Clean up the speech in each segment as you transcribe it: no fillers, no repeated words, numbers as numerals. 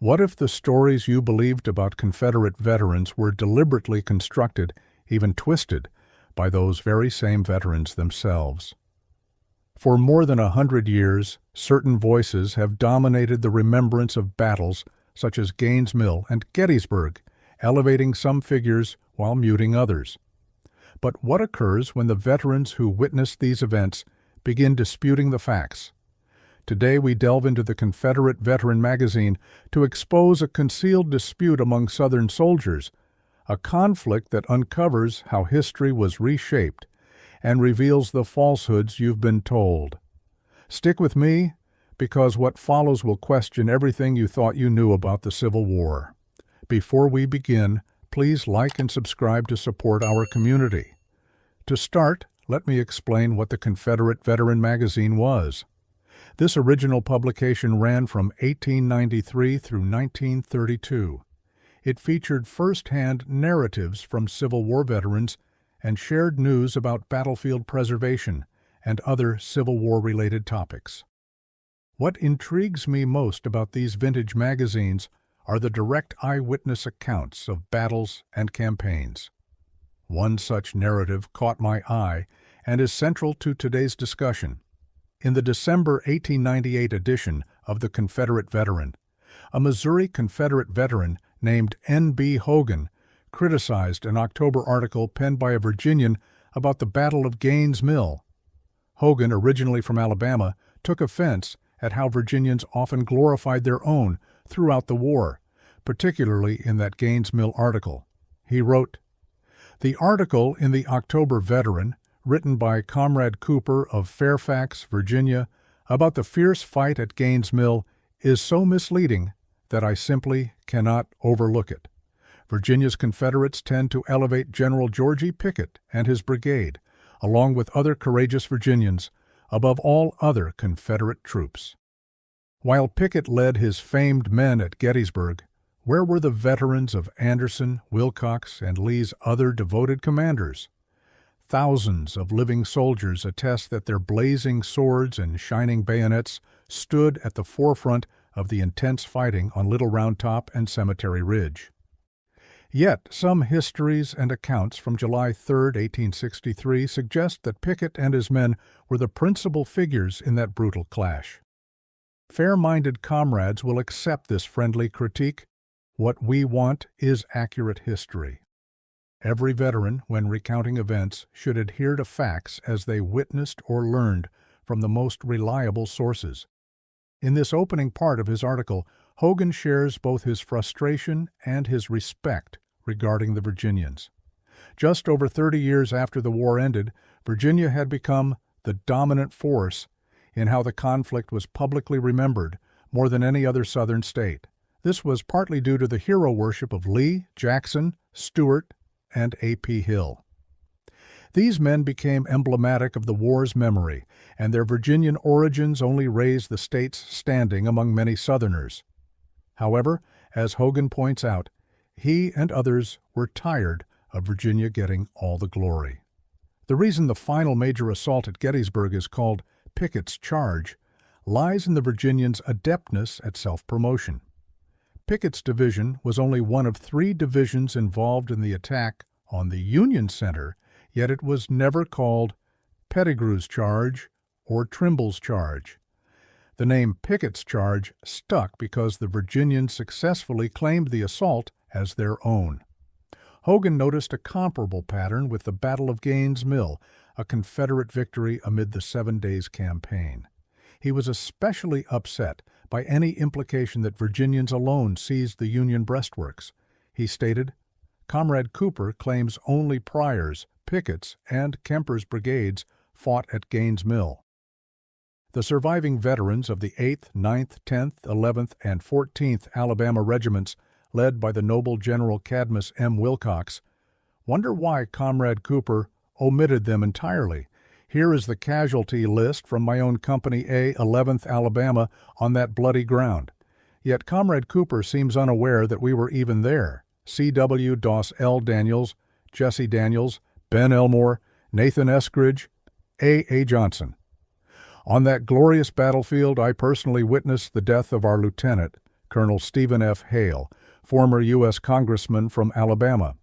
What if the stories you believed about Confederate veterans were deliberately constructed, even twisted, by those very same veterans themselves? For more than 100 years, certain voices have dominated the remembrance of battles such as Gaines Mill and Gettysburg, elevating some figures while muting others. But what occurs when the veterans who witnessed these events begin disputing the facts? Today we delve into the Confederate Veteran magazine to expose a concealed dispute among Southern soldiers, a conflict that uncovers how history was reshaped and reveals the falsehoods you've been told. Stick with me, because what follows will question everything you thought you knew about the Civil War. Before we begin, please like and subscribe to support our community. To start, let me explain what the Confederate Veteran magazine was. This original publication ran from 1893 through 1932. It featured first-hand narratives from Civil War veterans and shared news about battlefield preservation and other Civil War-related topics. What intrigues me most about these vintage magazines are the direct eyewitness accounts of battles and campaigns. One such narrative caught my eye and is central to today's discussion. In the December 1898 edition of the Confederate Veteran, a Missouri Confederate veteran named N.B. Hogan criticized an October article penned by a Virginian about the Battle of Gaines Mill. Hogan, originally from Alabama, took offense at how Virginians often glorified their own throughout the war, particularly in that Gaines Mill article. He wrote, "The article in the October Veteran, written by Comrade Cooper of Fairfax, Virginia, about the fierce fight at Gaines Mill is so misleading that I simply cannot overlook it. Virginia's Confederates tend to elevate General George E. Pickett and his brigade, along with other courageous Virginians, above all other Confederate troops. While Pickett led his famed men at Gettysburg, where were the veterans of Anderson, Wilcox, and Lee's other devoted commanders? Thousands of living soldiers attest that their blazing swords and shining bayonets stood at the forefront of the intense fighting on Little Round Top and Cemetery Ridge. Yet some histories and accounts from July 3, 1863 suggest that Pickett and his men were the principal figures in that brutal clash. Fair-minded comrades will accept this friendly critique. What we want is accurate history. Every veteran, when recounting events, should adhere to facts as they witnessed or learned from the most reliable sources. In this opening part of his article, Hogan shares both his frustration and his respect regarding the Virginians. Just over 30 years after the war ended, Virginia had become the dominant force in how the conflict was publicly remembered more than any other Southern state. This was partly due to the hero worship of Lee, Jackson, Stuart, and A.P. Hill. These men became emblematic of the war's memory, and their Virginian origins only raised the state's standing among many Southerners. However, as Hogan points out, he and others were tired of Virginia getting all the glory. The reason the final major assault at Gettysburg is called Pickett's Charge lies in the Virginians' adeptness at self-promotion. Pickett's division was only one of 3 divisions involved in the attack on the Union Center, yet it was never called Pettigrew's Charge or Trimble's Charge. The name Pickett's Charge stuck because the Virginians successfully claimed the assault as their own. Hogan noticed a comparable pattern with the Battle of Gaines Mill, a Confederate victory amid the 7 Days Campaign. He was especially upset by any implication that Virginians alone seized the Union breastworks. He stated, "Comrade Cooper claims only Pryor's, Pickett's, and Kemper's brigades fought at Gaines Mill." The surviving veterans of the 8th, 9th, 10th, 11th, and 14th Alabama regiments, led by the noble General Cadmus M. Wilcox, wonder why Comrade Cooper omitted them entirely. Here is the casualty list from my own Company A, 11th Alabama, on that bloody ground. Yet Comrade Cooper seems unaware that we were even there. C.W. Doss L. Daniels, Jesse Daniels, Ben Elmore, Nathan Eskridge, A. Johnson. On that glorious battlefield, I personally witnessed the death of our lieutenant, Colonel Stephen F. Hale, former U.S. Congressman from Alabama.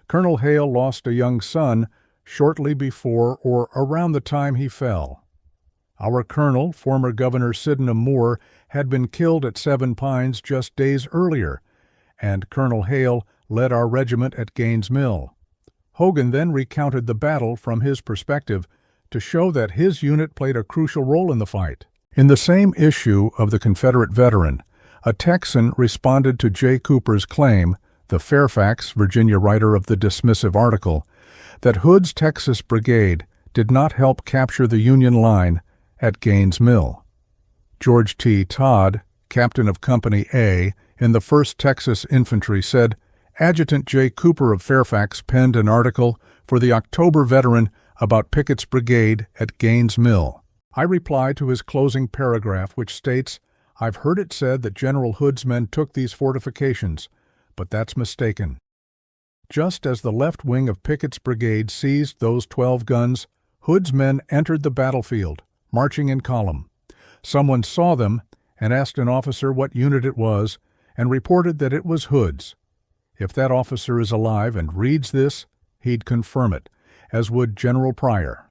Colonel Hale lost a young son shortly before or around the time he fell. Our colonel, former Governor Sydenham Moore, had been killed at Seven Pines just days earlier, and Colonel Hale led our regiment at Gaines Mill. Hogan then recounted the battle from his perspective to show that his unit played a crucial role in the fight. In the same issue of the Confederate Veteran, a Texan responded to J. Cooper's claim, the Fairfax, Virginia writer of the dismissive article, that Hood's Texas Brigade did not help capture the Union line at Gaines Mill. George T. Todd, captain of Company A in the 1st Texas Infantry, said, Adjutant J. Cooper of Fairfax penned an article for the October Veteran about Pickett's brigade at Gaines Mill. I replied to his closing paragraph, which states, I've heard it said that General Hood's men took these fortifications, but that's mistaken. Just as the left wing of Pickett's brigade seized those 12 guns, Hood's men entered the battlefield, marching in column. Someone saw them and asked an officer what unit it was and reported that it was Hood's. If that officer is alive and reads this, he'd confirm it, as would General Pryor.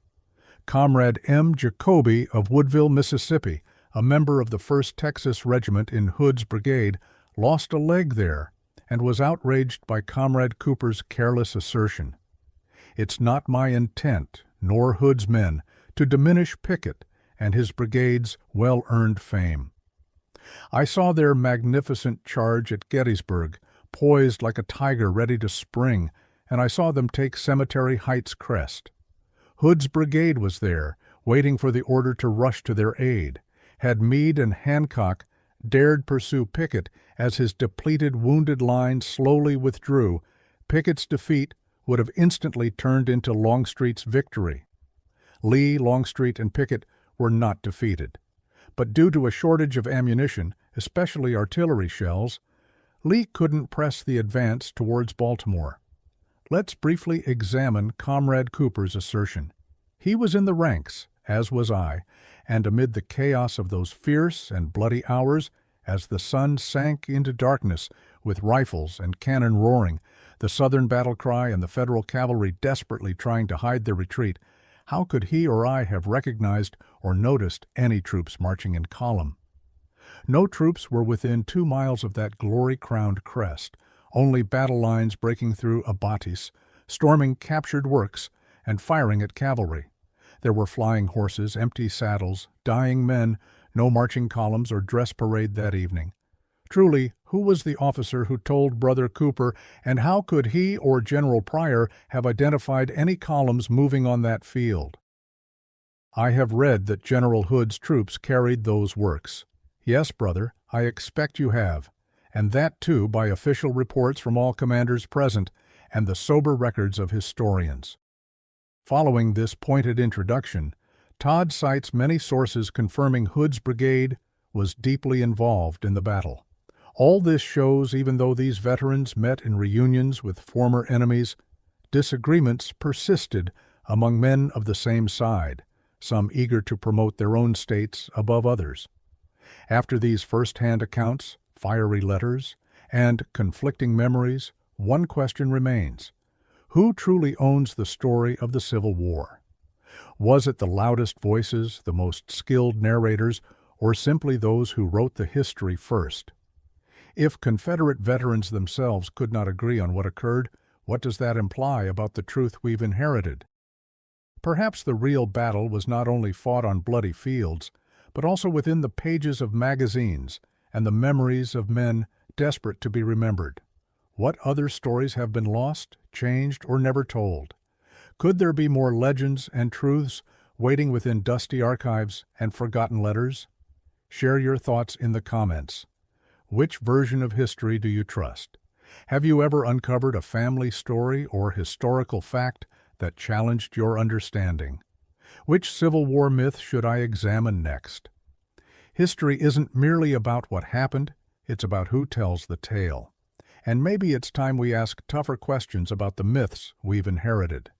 Comrade M. Jacoby of Woodville, Mississippi, a member of the 1st Texas Regiment in Hood's brigade, lost a leg there and was outraged by Comrade Cooper's careless assertion. It's not my intent, nor Hood's men, to diminish Pickett and his brigade's well-earned fame. I saw their magnificent charge at Gettysburg, poised like a tiger ready to spring, and I saw them take Cemetery Heights crest. Hood's brigade was there, waiting for the order to rush to their aid. Had Meade and Hancock dared pursue Pickett as his depleted, wounded line slowly withdrew, Pickett's defeat would have instantly turned into Longstreet's victory. Lee, Longstreet, and Pickett were not defeated. But due to a shortage of ammunition, especially artillery shells, Lee couldn't press the advance towards Baltimore. Let's briefly examine Comrade Cooper's assertion. He was in the ranks, as was I, and amid the chaos of those fierce and bloody hours, as the sun sank into darkness with rifles and cannon roaring, the Southern battle cry and the Federal cavalry desperately trying to hide their retreat, how could he or I have recognized or noticed any troops marching in column? No troops were within 2 miles of that glory-crowned crest, only battle lines breaking through abatis, storming captured works, and firing at cavalry. There were flying horses, empty saddles, dying men, no marching columns or dress parade that evening. Truly, who was the officer who told Brother Cooper, and how could he or General Pryor have identified any columns moving on that field? I have read that General Hood's troops carried those works. Yes, brother, I expect you have, and that too by official reports from all commanders present and the sober records of historians. Following this pointed introduction, Todd cites many sources confirming Hood's brigade was deeply involved in the battle. All this shows, even though these veterans met in reunions with former enemies, disagreements persisted among men of the same side, some eager to promote their own states above others. After these first-hand accounts, fiery letters, and conflicting memories, one question remains. Who truly owns the story of the Civil War? Was it the loudest voices, the most skilled narrators, or simply those who wrote the history first? If Confederate veterans themselves could not agree on what occurred, what does that imply about the truth we've inherited? Perhaps the real battle was not only fought on bloody fields, but also within the pages of magazines and the memories of men desperate to be remembered. What other stories have been lost, changed, or never told? Could there be more legends and truths waiting within dusty archives and forgotten letters? Share your thoughts in the comments. Which version of history do you trust? Have you ever uncovered a family story or historical fact that challenged your understanding? Which Civil War myth should I examine next? History isn't merely about what happened, it's about who tells the tale. And maybe it's time we ask tougher questions about the myths we've inherited.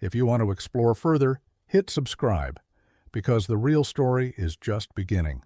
If you want to explore further, hit subscribe, because the real story is just beginning.